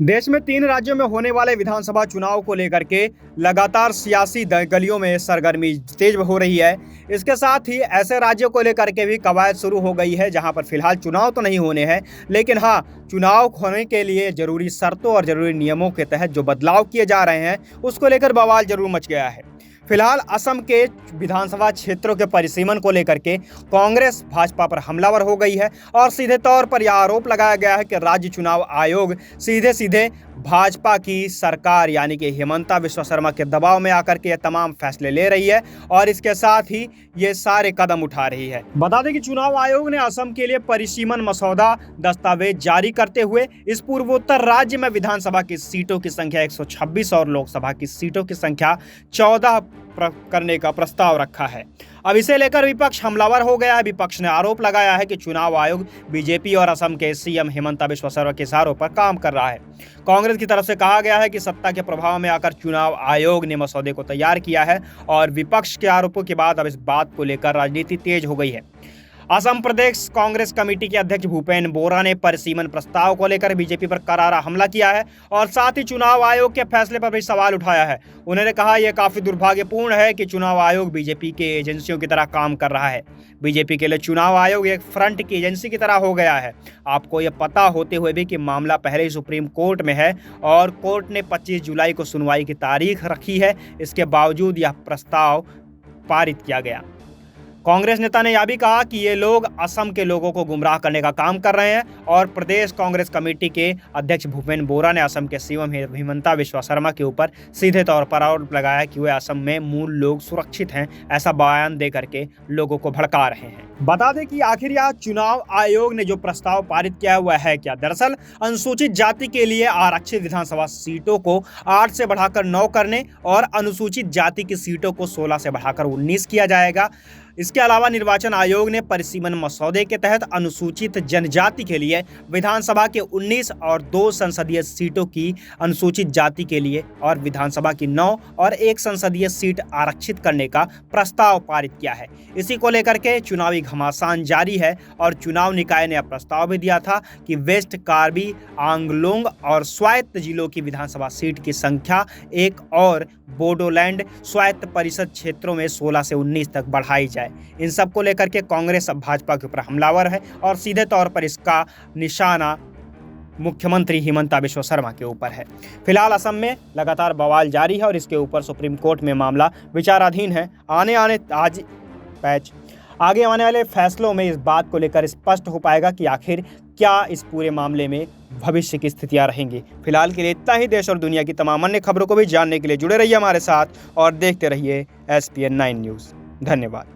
देश में 3 राज्यों में होने वाले विधानसभा चुनाव को लेकर के लगातार सियासी गलियों में सरगर्मी तेज हो रही है। इसके साथ ही ऐसे राज्यों को लेकर के भी कवायद शुरू हो गई है जहां पर फिलहाल चुनाव तो नहीं होने हैं, लेकिन हाँ, चुनाव होने के लिए जरूरी शर्तों और जरूरी नियमों के तहत जो बदलाव किए जा रहे हैं उसको लेकर बवाल जरूर मच गया है। फिलहाल असम के विधानसभा क्षेत्रों के परिसीमन को लेकर के कांग्रेस भाजपा पर हमलावर हो गई है और सीधे तौर पर यह आरोप लगाया गया है कि राज्य चुनाव आयोग सीधे सीधे भाजपा की सरकार यानी कि हिमंता बिस्वा शर्मा के दबाव में आकर के ये तमाम फैसले ले रही है और इसके साथ ही ये सारे कदम उठा रही है। बता दें कि चुनाव आयोग ने असम के लिए परिसीमन मसौदा दस्तावेज जारी करते हुए इस पूर्वोत्तर राज्य में विधानसभा की सीटों की संख्या 126 और लोकसभा की सीटों की संख्या 14 करने का प्रस्ताव रखा है। अब इसे लेकर विपक्ष हमलावर हो गया है। विपक्ष ने आरोप लगाया है कि चुनाव आयोग बीजेपी और असम के सीएम हिमंता बिस्वा शर्मा के इशारों पर काम कर रहा है। कांग्रेस की तरफ से कहा गया है कि सत्ता के प्रभाव में आकर चुनाव आयोग ने मसौदे को तैयार किया है और विपक्ष के आरोपों के बाद अब इस बात को लेकर राजनीति तेज हो गई है। असम प्रदेश कांग्रेस कमेटी के अध्यक्ष भूपेन बोरा ने परिसीमन प्रस्ताव को लेकर बीजेपी पर करारा हमला किया है और साथ ही चुनाव आयोग के फैसले पर भी सवाल उठाया है। उन्होंने कहा यह काफी दुर्भाग्यपूर्ण है कि चुनाव आयोग बीजेपी के एजेंसियों की तरह काम कर रहा है। बीजेपी के लिए चुनाव आयोग एक फ्रंट की एजेंसी की तरह हो गया है। आपको यह पता होते हुए भी कि मामला पहले ही सुप्रीम कोर्ट में है और कोर्ट ने 25 जुलाई को सुनवाई की तारीख रखी है। इसके बावजूद यह प्रस्ताव पारित किया गया। कांग्रेस नेता ने यह भी कहा कि ये लोग असम के लोगों को गुमराह करने का काम कर रहे हैं और प्रदेश कांग्रेस कमेटी के अध्यक्ष भूपेन बोरा ने असम के सीएम हिमंता बिस्वा शर्मा के ऊपर सीधे तौर पर आरोप लगाया कि वे असम में मूल लोग सुरक्षित हैं, ऐसा बयान दे करके लोगों को भड़का रहे हैं। बता दें कि आखिर यह चुनाव आयोग ने जो प्रस्ताव पारित किया हुआ है क्या, दरअसल अनुसूचित जाति के लिए आरक्षित विधानसभा सीटों को 8 से बढ़ाकर 9 करने और अनुसूचित जाति की सीटों को 16 से बढ़ाकर 19 किया जाएगा। इसके अलावा निर्वाचन आयोग ने परिसीमन मसौदे के तहत अनुसूचित जनजाति के लिए विधानसभा के 19 और 2 संसदीय सीटों की अनुसूचित जाति के लिए और विधानसभा की 9 और 1 संसदीय सीट आरक्षित करने का प्रस्ताव पारित किया है। इसी को लेकर के चुनावी घमासान जारी है और चुनाव निकाय ने प्रस्ताव भी दिया था कि वेस्ट कार्बी आंगलोंग और स्वायत्त जिलों की विधानसभा सीट की संख्या 1 और बोडोलैंड स्वायत्त परिषद क्षेत्रों में 16 से 19 तक बढ़ाई जाए। इन सब को लेकर के कांग्रेस अब भाजपा के ऊपर हमलावर है और सीधे तौर पर इसका निशाना मुख्यमंत्री हिमंता बिस्वा शर्मा के ऊपर है। फिलहाल असम में लगातार बवाल जारी है और इसके ऊपर सुप्रीम कोर्ट में मामला विचाराधीन है। आगे आने वाले फैसलों में इस बात को लेकर स्पष्ट हो पाएगा कि आखिर क्या इस पूरे मामले में भविष्य की स्थितियां रहेंगी। फिलहाल के लिए इतना ही। देश और दुनिया की तमाम अन्य खबरों को भी जानने के लिए जुड़े रहिए हमारे साथ और देखते रहिए SPN 9 न्यूज़। धन्यवाद।